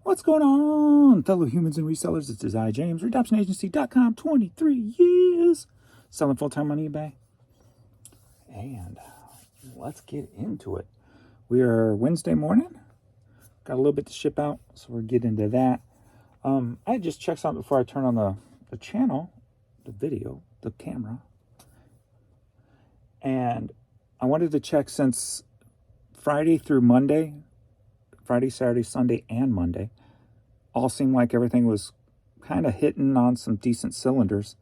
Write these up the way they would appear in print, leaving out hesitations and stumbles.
What's going on, fellow humans and resellers? This is I, James, redemptionagency.com, 23 years selling full-time on eBay. And let's get into it. We are Wednesday morning. Got a little bit to ship out, so we'll get into that. I just checked something before I turn on the channel, the video, the camera. And I wanted to check since Friday through Monday, Friday, Saturday, Sunday, and Monday, all seemed like everything was kind of hitting on some decent cylinders.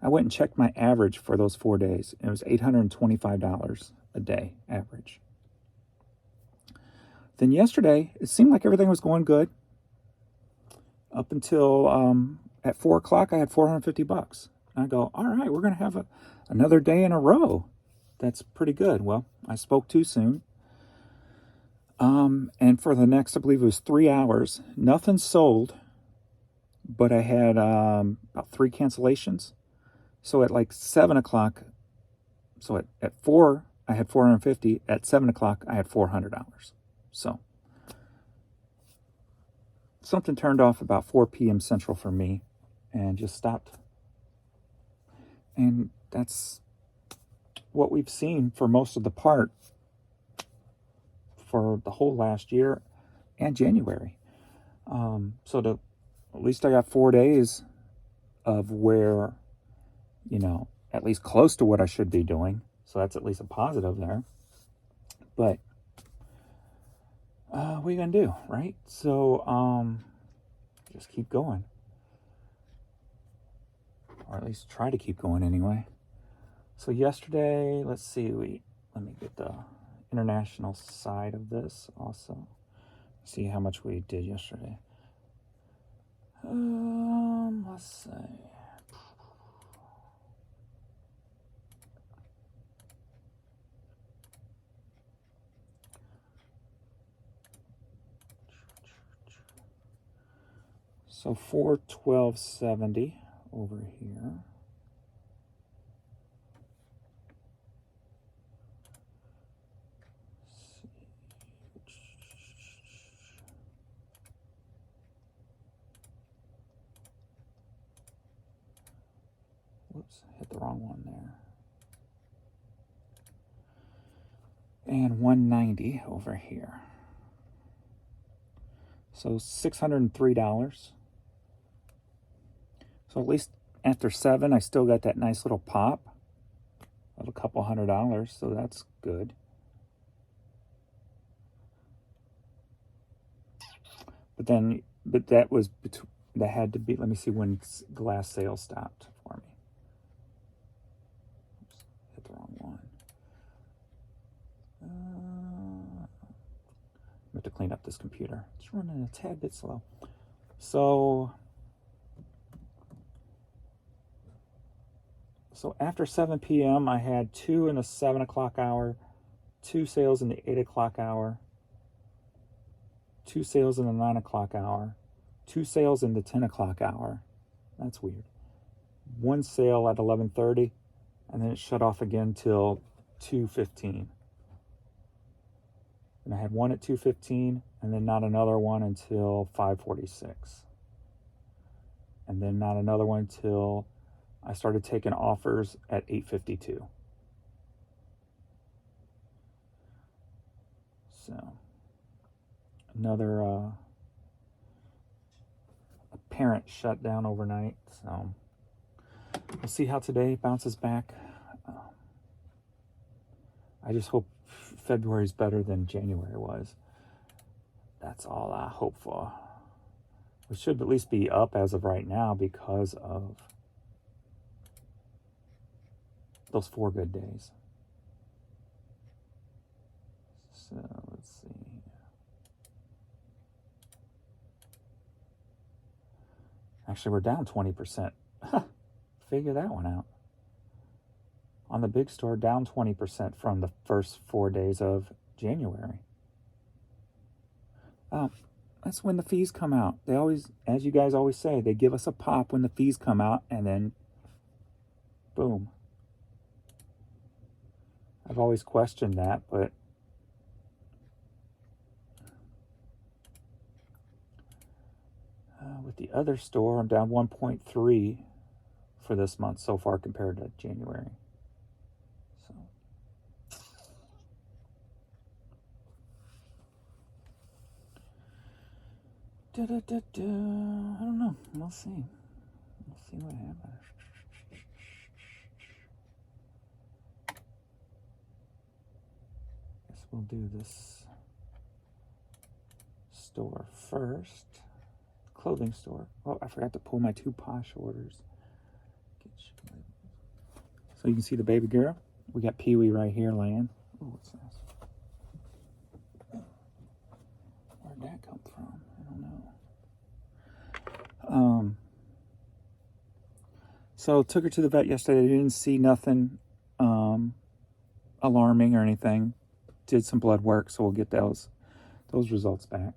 I went and checked my average for those 4 days. It was $825 a day average. Then yesterday, it seemed like everything was going good. Up until at 4 o'clock, I had $450. And I go, all right, we're going to have another day in a row. That's pretty good. Well, I spoke too soon. And for the next, I believe it was 3 hours, nothing sold, but I had about 3 cancellations. So at like 7 o'clock, so at 4, I had 450. At 7 o'clock, I had $400. So something turned off about 4 p.m. Central for me and just stopped. And that's what we've seen for most of the part for the whole last year and January. So at least I got 4 days of where, at least close to what I should be doing. So that's at least a positive there. But what are you going to do, right? So just keep going. Or at least try to keep going anyway. So yesterday, let's see, let me get the international side of this also. See how much we did yesterday. Let's see. So 412.70 over here. Whoops, hit the wrong one there. And 190 over here. So $603. So at least after 7, I still got that nice little pop of a couple $100, so that's good. But that had to be, let me see when glass sales stopped for me. Oops, hit the wrong one. I have to clean up this computer. It's running a tad bit slow. So after 7 p.m., I had 2 in the 7 o'clock hour, 2 sales in the 8 o'clock hour, 2 sales in the 9 o'clock hour, 2 sales in the 10 o'clock hour. That's weird. 1 sale at 11:30, and then it shut off again till 2:15. And I had 1 at 2:15, and then not another one until 5:46. And then not another one till I started taking offers at 8:52. So another apparent shutdown overnight. So we'll see how today bounces back. I just hope February is better than January was. That's all I hope for. We should at least be up as of right now because of those 4 good days. So let's see. Actually, we're down 20%. Figure that one out. On the big store, down 20% from the first 4 days of January. That's when the fees come out. They always, as you guys always say, they give us a pop when the fees come out, and then boom. I've always questioned that, but with the other store, I'm down 1.3 for this month so far compared to January. So I don't know. We'll see. We'll see what happens. Guess we'll do this store first. Clothing store. Oh, I forgot to pull my 2 posh orders. So you can see the baby girl. We got Pee Wee right here laying. Oh, what's this? Where'd that come from? I don't know. So took her to the vet yesterday. Didn't see nothing alarming or anything. Did some blood work, so we'll get those results back.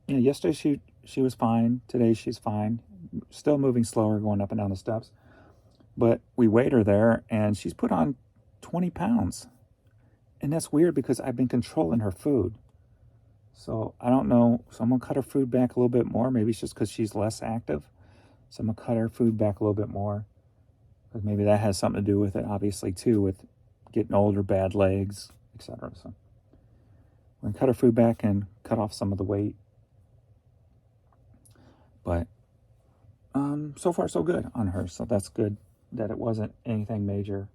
Yesterday she was fine. Today she's fine. Still moving slower, going up and down the steps. But we weighed her there, and she's put on 20 pounds. And that's weird because I've been controlling her food. So I don't know. So I'm going to cut her food back a little bit more. Maybe it's just because she's less active. So I'm going to cut her food back a little bit more. Because maybe that has something to do with it, obviously, too, with getting older, bad legs, etc. So we're going to cut her food back and cut off some of the weight. But so far, so good on her. So that's good that it wasn't anything major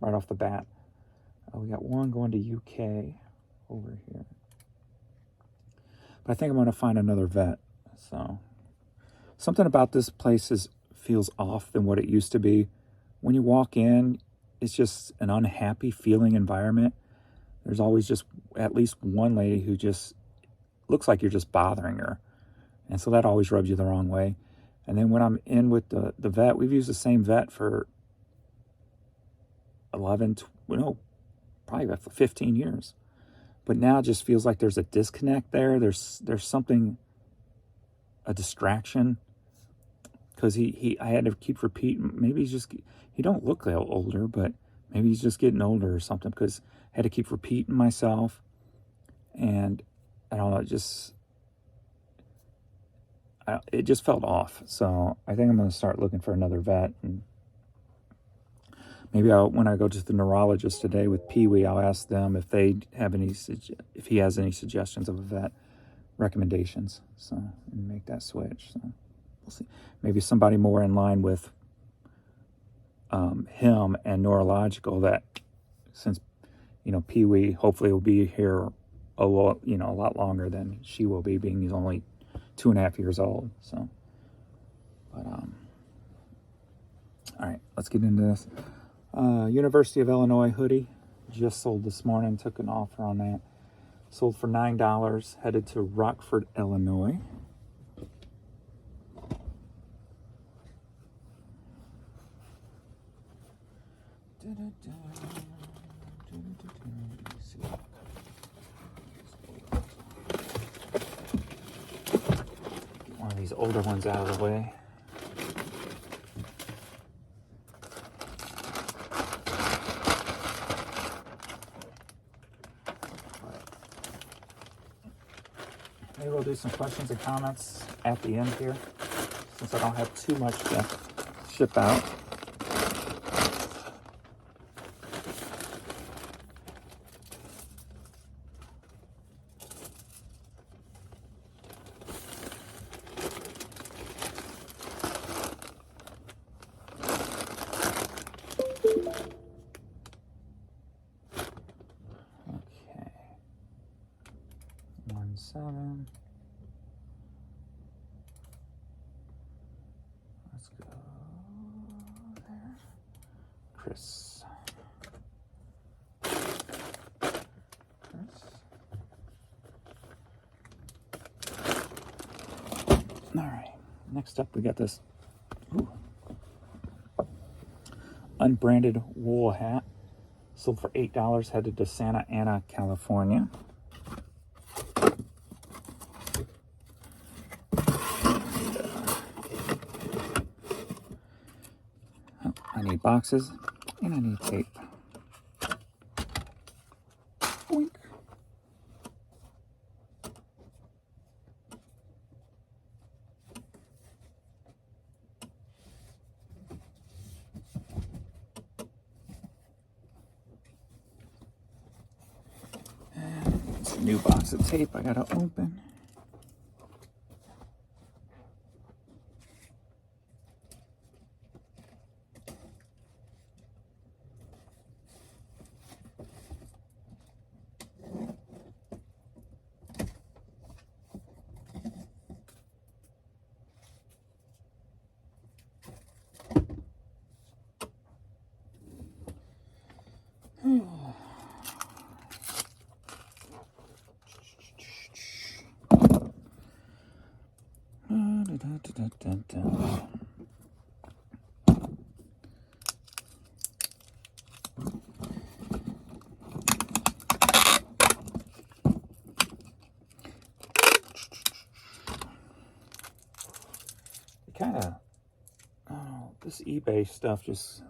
right off the bat. We got one going to UK over here. But I think I'm going to find another vet. So something about this place feels off than what it used to be. When you walk in, it's just an unhappy feeling environment. There's always just at least one lady who just looks like you're just bothering her. And so that always rubs you the wrong way. And then when I'm in with the vet, we've used the same vet for probably about 15 years. But now it just feels like there's a disconnect there. There's something, a distraction. Because I had to keep repeating, maybe he don't look older, but maybe he's just getting older or something. Because I had to keep repeating myself. And I don't know, it just felt off. So I think I'm going to start looking for another vet. And maybe when I go to the neurologist today with Pee Wee, I'll ask them if if he has any suggestions of a vet recommendations. So and make that switch. So we'll see. Maybe somebody more in line with him and neurological. That since Pee Wee hopefully will be here a lot longer than she will be, being he's only 2.5 years old. So, but all right, let's get into this. University of Illinois hoodie just sold this morning. Took an offer on that. Sold for $9. Headed to Rockford, Illinois. One of these older ones out of the way. Maybe we'll do some questions and comments at the end here, since I don't have too much to ship out. Okay. 17. Let's go there. Chris. All right. Next up, we got this unbranded wool hat. Sold for $8. Headed to Santa Ana, California. I need boxes and I need tape. Boink. New box of tape I gotta open. Kind of, oh, this eBay stuff just,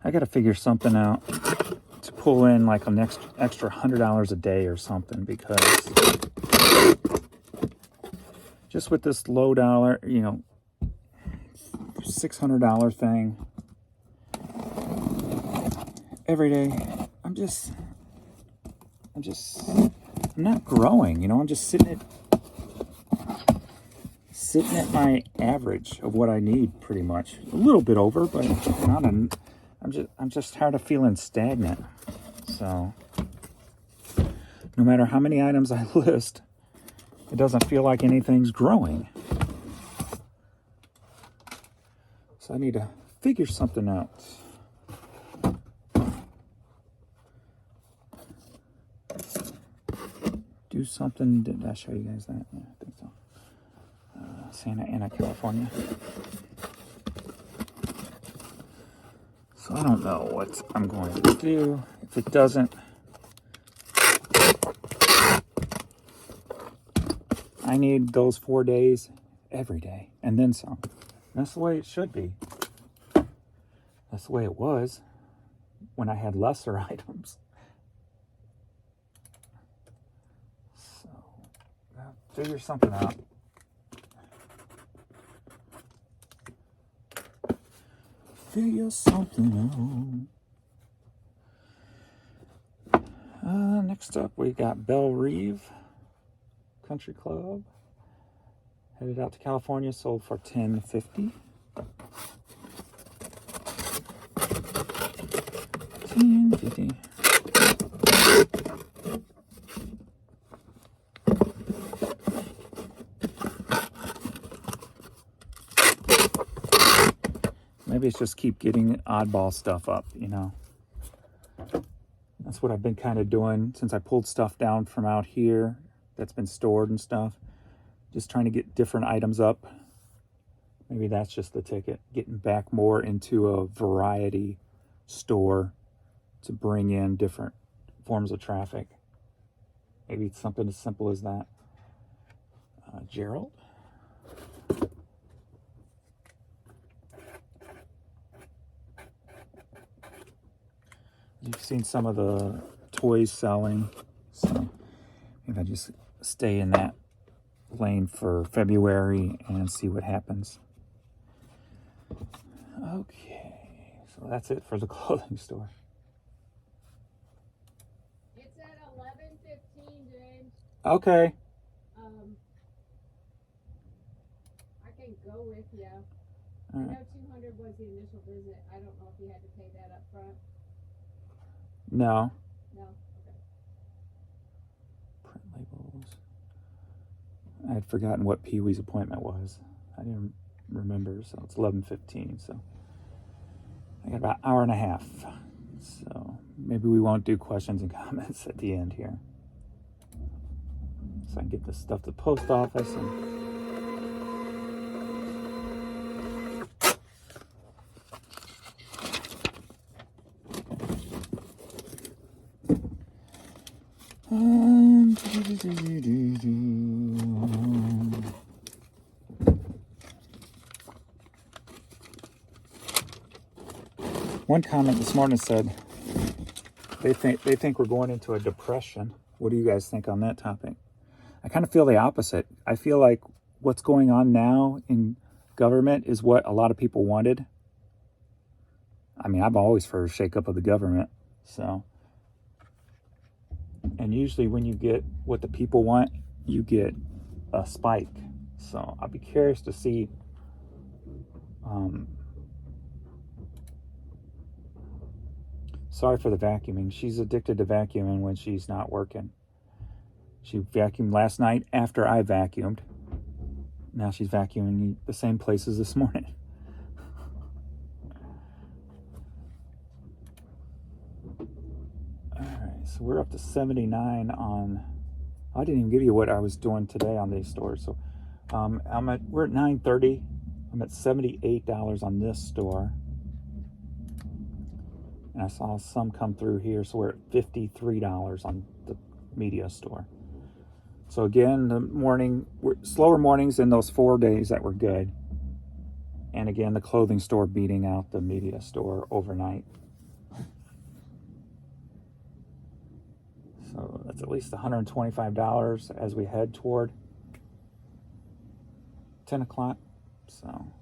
I got to figure something out to pull in like an extra $100 a day or something, because just with this low dollar, you know, $600 thing every day, I'm not growing, you know. I'm just sitting at my average of what I need, pretty much. A little bit over, but not an, I'm just tired of feeling stagnant. So no matter how many items I list, it doesn't feel like anything's growing. So I need to figure something out. Do something. Did I show you guys that? Yeah, I think so. Santa Ana, California. So I don't know what I'm going to do. If it doesn't, I need those 4 days every day and then some. That's the way it should be. That's the way it was when I had lesser items. So, I'll figure something out. Figure something out. Next up, we got Belle Reve Country Club. Headed out to California, sold for $10.50. $10.50. Maybe it's just keep getting oddball stuff up, you know. That's what I've been kind of doing since I pulled stuff down from out here that's been stored and stuff. Just trying to get different items up. Maybe that's just the ticket. Getting back more into a variety store to bring in different forms of traffic. Maybe it's something as simple as that. Gerald. You've seen some of the toys selling, so maybe I just stay in that lane for February and see what happens. Okay, so that's it for the clothing store. It's at 11:15, James. Okay. I can go with you. I know 200 was the initial visit. I don't know if you had to pay that up front. No. No? Okay. Print labels. I had forgotten what Pee Wee's appointment was. I didn't remember, so it's 11:15, so I got about an hour and a half. So maybe we won't do questions and comments at the end here. So I can get this stuff to the post office and one comment this morning said they think we're going into a depression. What do you guys think on that topic? I kind of feel the opposite. I feel like what's going on now in government is what a lot of people wanted. I mean, I'm always for a shakeup of the government. So And usually when you get what the people want, you get a spike. So I'll be curious to see sorry for the vacuuming. She's addicted to vacuuming when she's not working. She vacuumed last night after I vacuumed. Now she's vacuuming the same places this morning. Alright, so we're up to 79 on... I didn't even give you what I was doing today on these stores. So we're at 9:30. I'm at $78 on this store. And I saw some come through here, so we're at $53 on the media store. So again, slower mornings in those 4 days that were good. And again, the clothing store beating out the media store overnight. So that's at least $125 as we head toward 10 o'clock. So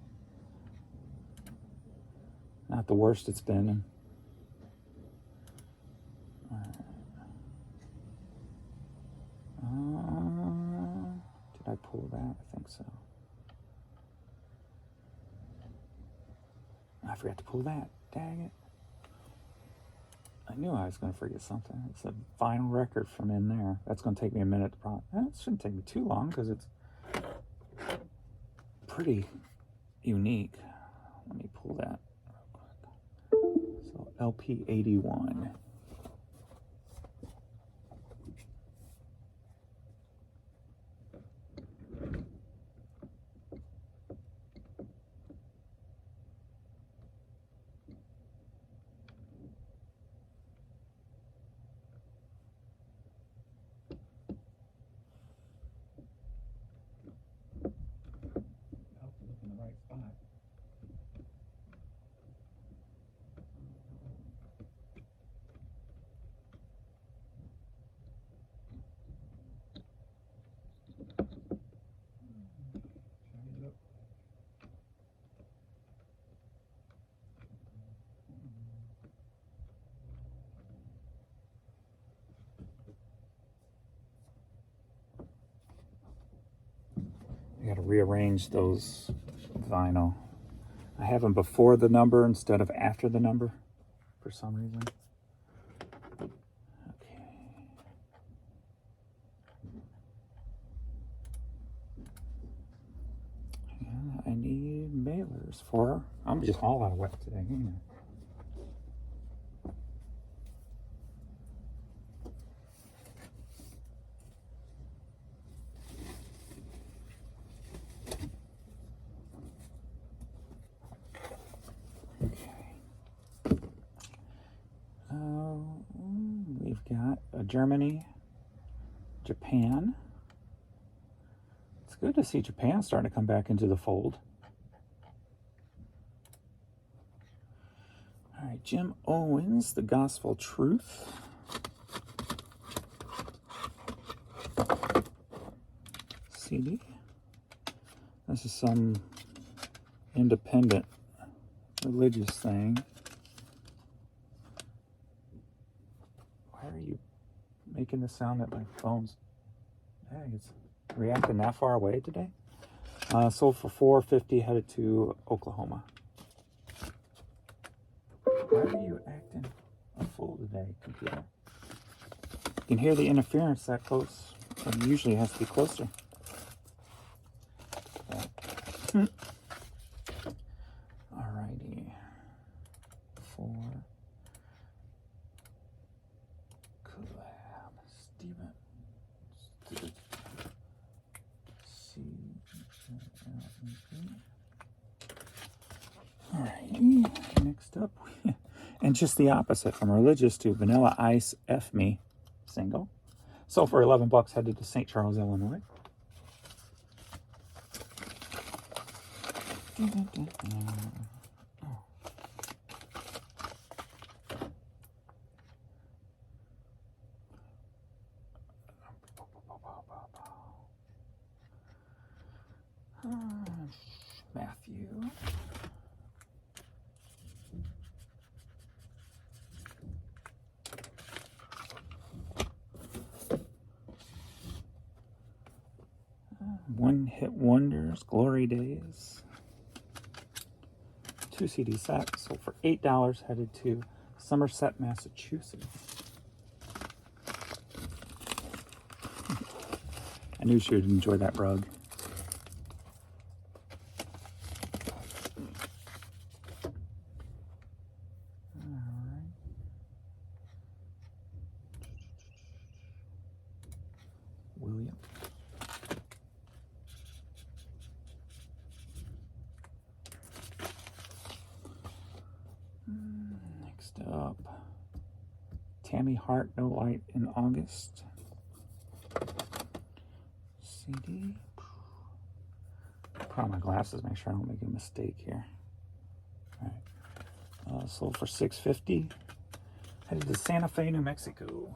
not the worst it's been. Did I pull that? I think so. I forgot to pull that. Dang it. I knew I was going to forget something. It's a vinyl record from in there. That's going to take me a minute to probably... That shouldn't take me too long because it's pretty unique. Let me pull that real quick. So LP 81. I got to rearrange those vinyl. I have them before the number instead of after the number for some reason. Okay. And I need mailers for... I'm just all out of wet today. Hang on. We've got Germany, Japan. It's good to see Japan starting to come back into the fold. All right, Jim Owens, The Gospel Truth. CD. This is some independent religious thing. Why are you making the sound that my phone's... Dang, it's reacting that far away today. Sold for $4.50, headed to Oklahoma. Why are you acting a fool today, computer? You can hear the interference that close. It usually has to be closer. Alrighty. For collab, Steven. Alrighty. Next up, and just the opposite, from religious to Vanilla Ice F Me single. Sold for $11, headed to St. Charles, Illinois. Matthew. One Hit Wonders, Glory Days. 2 CD set, sold for $8, headed to Somerset, Massachusetts. I knew she would enjoy that rug. Alright. William. Next up, Tammy Hart, No Light in August. CD. Put on my glasses, make sure I don't make a mistake here. All right. Sold for $6.50. Headed to Santa Fe, New Mexico.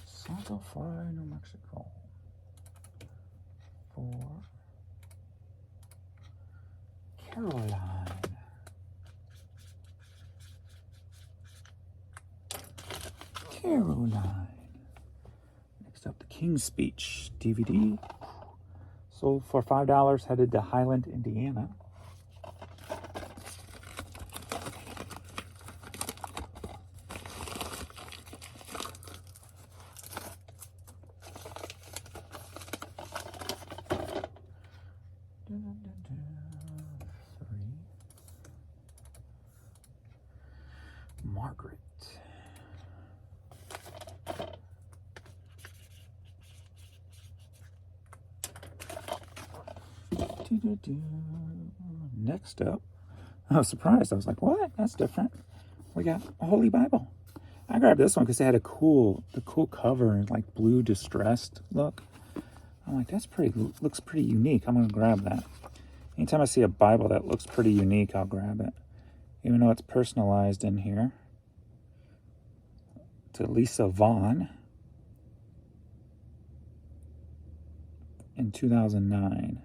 Santa Fe, New Mexico. For Caroline. Caroline. Next up, the King's Speech DVD. Sold for $5, headed to Highland, Indiana. Margaret. Next up, I was surprised. I was like, what? That's different. We got a Holy Bible. I grabbed this one because it had the cool cover and like blue distressed look. I'm like, looks pretty unique. I'm gonna grab that. Anytime I see a Bible that looks pretty unique, I'll grab it. Even though it's personalized in here. To Lisa Vaughn in 2009.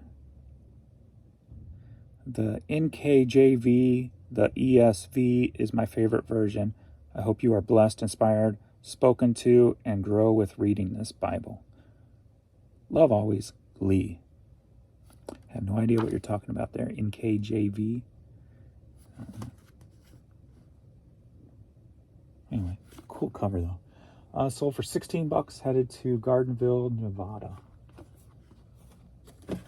The NKJV, the ESV is my favorite version. I hope you are blessed, inspired, spoken to, and grow with reading this Bible. Love always, Lee. I have no idea what you're talking about there. NKJV. Anyway, cool cover though. Sold for $16, headed to Gardenville, Nevada. That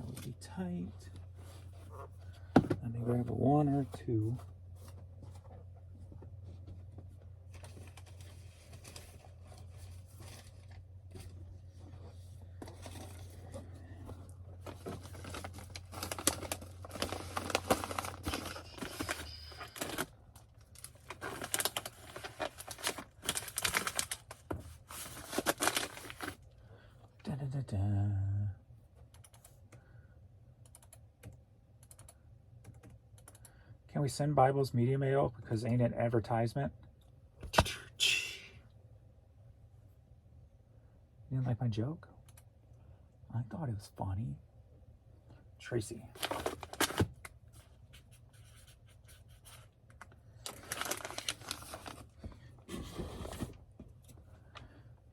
would be tight. Let me grab a 1 or 2. Can we send Bibles media mail because ain't it advertisement? You didn't like my joke? I thought it was funny. Tracy.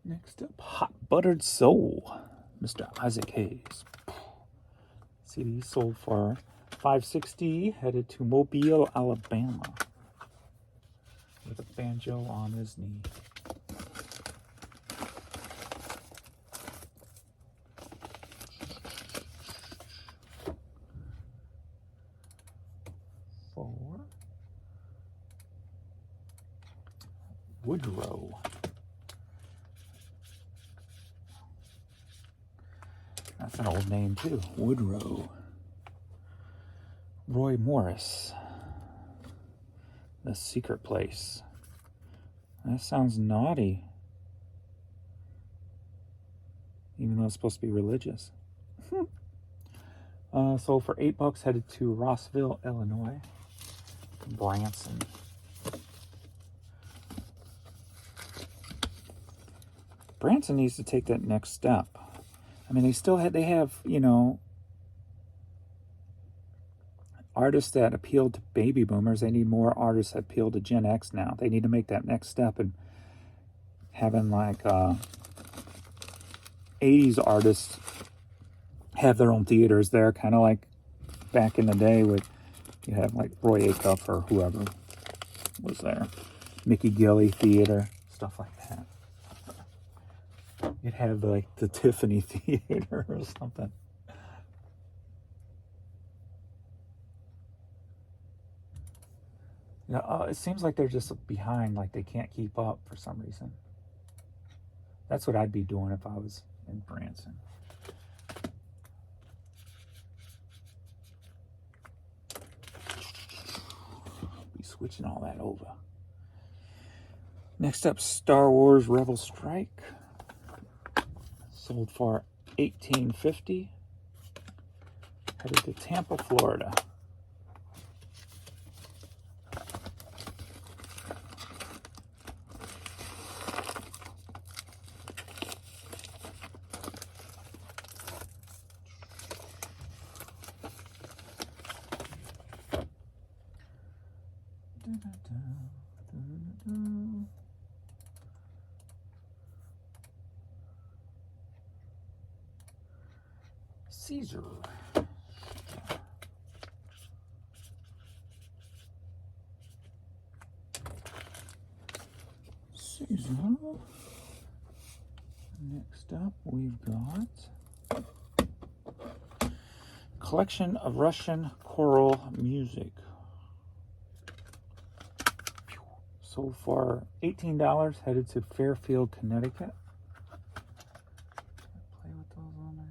Next up, Hot Buttered Soul, Mr. Isaac Hayes. CD sold for $5.60, headed to Mobile, Alabama, with a banjo on his knee. For Woodrow. That's an old name too, Woodrow. Roy Morris, The Secret Place. That sounds naughty, even though it's supposed to be religious. Sold for $8, headed to Rossville, Illinois. Branson. Branson needs to take that next step. I mean, they have, you know, artists that appeal to baby boomers. They need more artists that appeal to Gen X now. They need to make that next step and having like 80s artists have their own theaters there, kind of like back in the day with you have like Roy Acuff or whoever was there, Mickey Gilley Theater, stuff like that. You'd have like the Tiffany Theater or something. Yeah, it seems like they're just behind, like they can't keep up for some reason. That's what I'd be doing if I was in Branson. Be switching all that over. Next up, Star Wars Rebel Strike. Sold for $18.50. Headed to Tampa, Florida. Caesar. Caesar. Next up, we've got collection of Russian choral music. Sold for $18, headed to Fairfield, Connecticut. Play with those on there.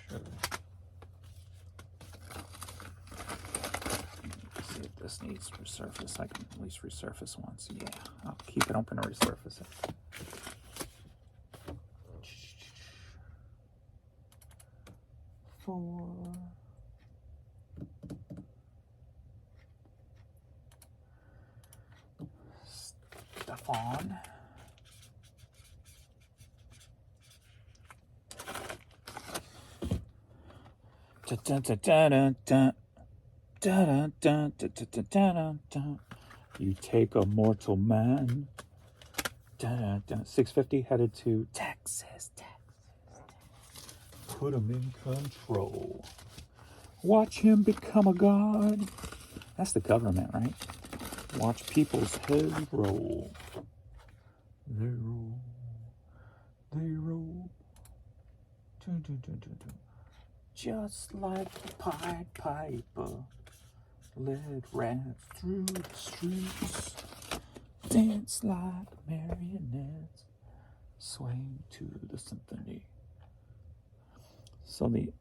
Sure. Let's see if this needs resurface. I can at least resurface once. Yeah, I'll keep it open to resurface it. For Stefan. You take a mortal man. $6.50 headed to Texas. Put him in control. Watch him become a god. That's the government, right? Watch people's heads roll. They roll. They roll. Just like the Pied Piper led rats through the streets. Dance like marionettes, swaying to the symphony. So did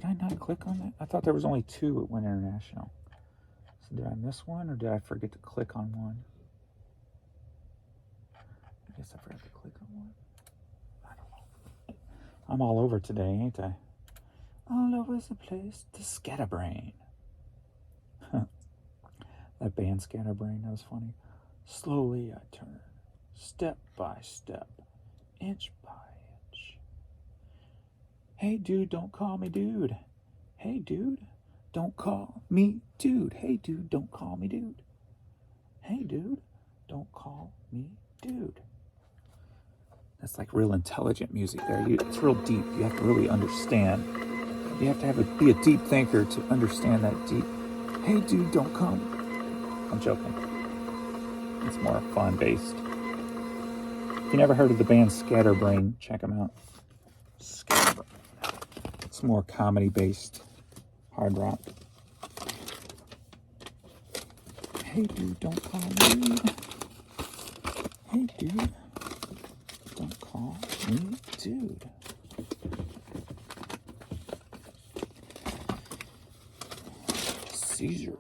I not click on that? I thought there was only 2 at Went International. So did I miss one, or did I forget to click on one? I guess I forgot to click on one. I don't know. I'm all over today, ain't I? All over the place. The Scatterbrain. That band Scatterbrain, that was funny. Slowly I turn, step by step, inch by inch. Hey dude, don't call me dude. Hey dude, don't call me dude. Hey dude, don't call me dude. Hey dude, don't call me dude. That's like real intelligent music there. It's real deep. You have to really understand. You have to be a deep thinker to understand that deep. Hey dude, don't call me. I'm joking. It's more fun-based. If you never heard of the band Scatterbrain, check them out. Scatterbrain. It's more comedy-based hard rock. Hey dude, don't call me. Hey dude, don't call me dude. Caesar.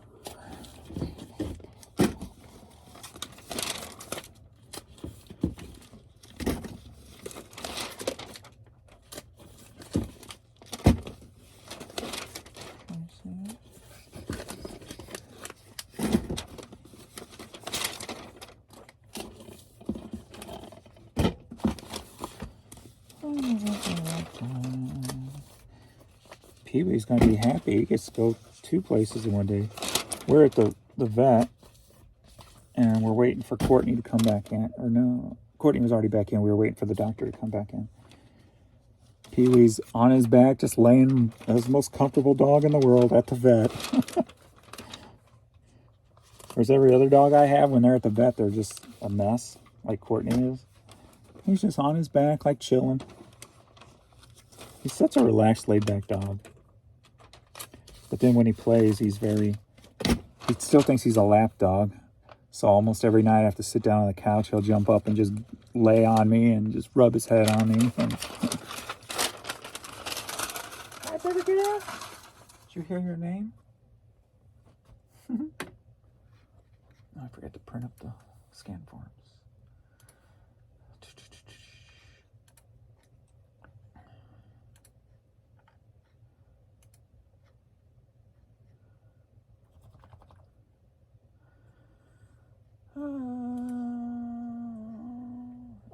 Pee-wee's going to be happy. He gets to go 2 places in one day. We're at the vet, and we're waiting for Courtney to come back in. Or no, Courtney was already back in. We were waiting for the doctor to come back in. Pee-wee's on his back, just laying as the most comfortable dog in the world at the vet. Whereas every other dog I have, when they're at the vet, they're just a mess, like Courtney is. He's just on his back, like chilling. He's such a relaxed, laid-back dog. But then when he plays, he still thinks he's a lap dog. So almost every night I have to sit down on the couch, he'll jump up and just lay on me and just rub his head on me. And... Hi, baby girl. Did you hear your name? I forgot to print up the scan forms.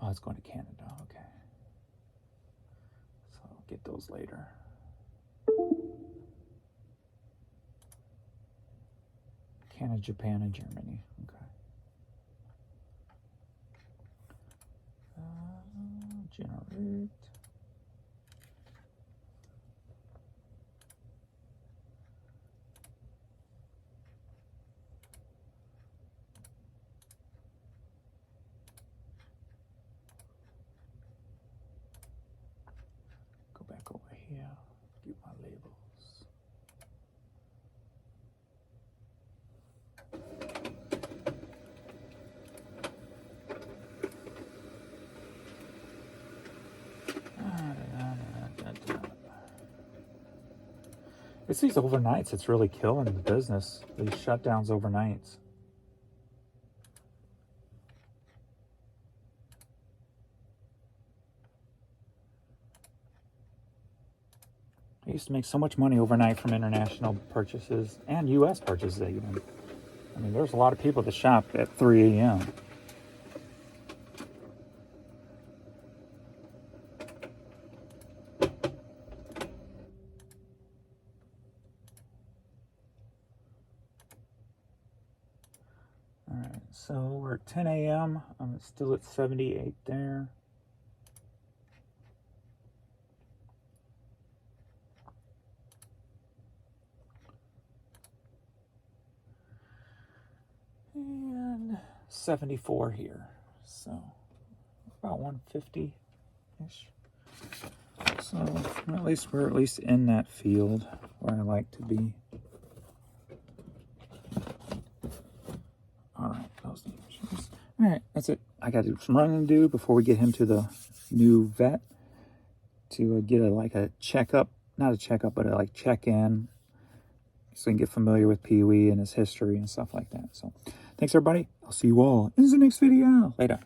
Oh, it's going to Canada. Okay. So I'll get those later. Canada, Japan, and Germany. Okay. Generate. Go back over here. Get my labels. It's these overnights that's really killing the business. These shutdowns overnights. I used to make so much money overnight from international purchases and U.S. purchases even. I mean, there's a lot of people that shop at 3 a.m. Alright, so we're at 10 a.m. I'm still at 78 there. And 74 here. So about 150-ish. So at least we're in that field where I like to be. Alright, those issues. Alright, that's it. I got some running to do before we get him to the new vet to get a checkup, not a checkup, but a check-in, so we can get familiar with Pee-wee and his history and stuff like that. So thanks everybody. I'll see you all in the next video. Later.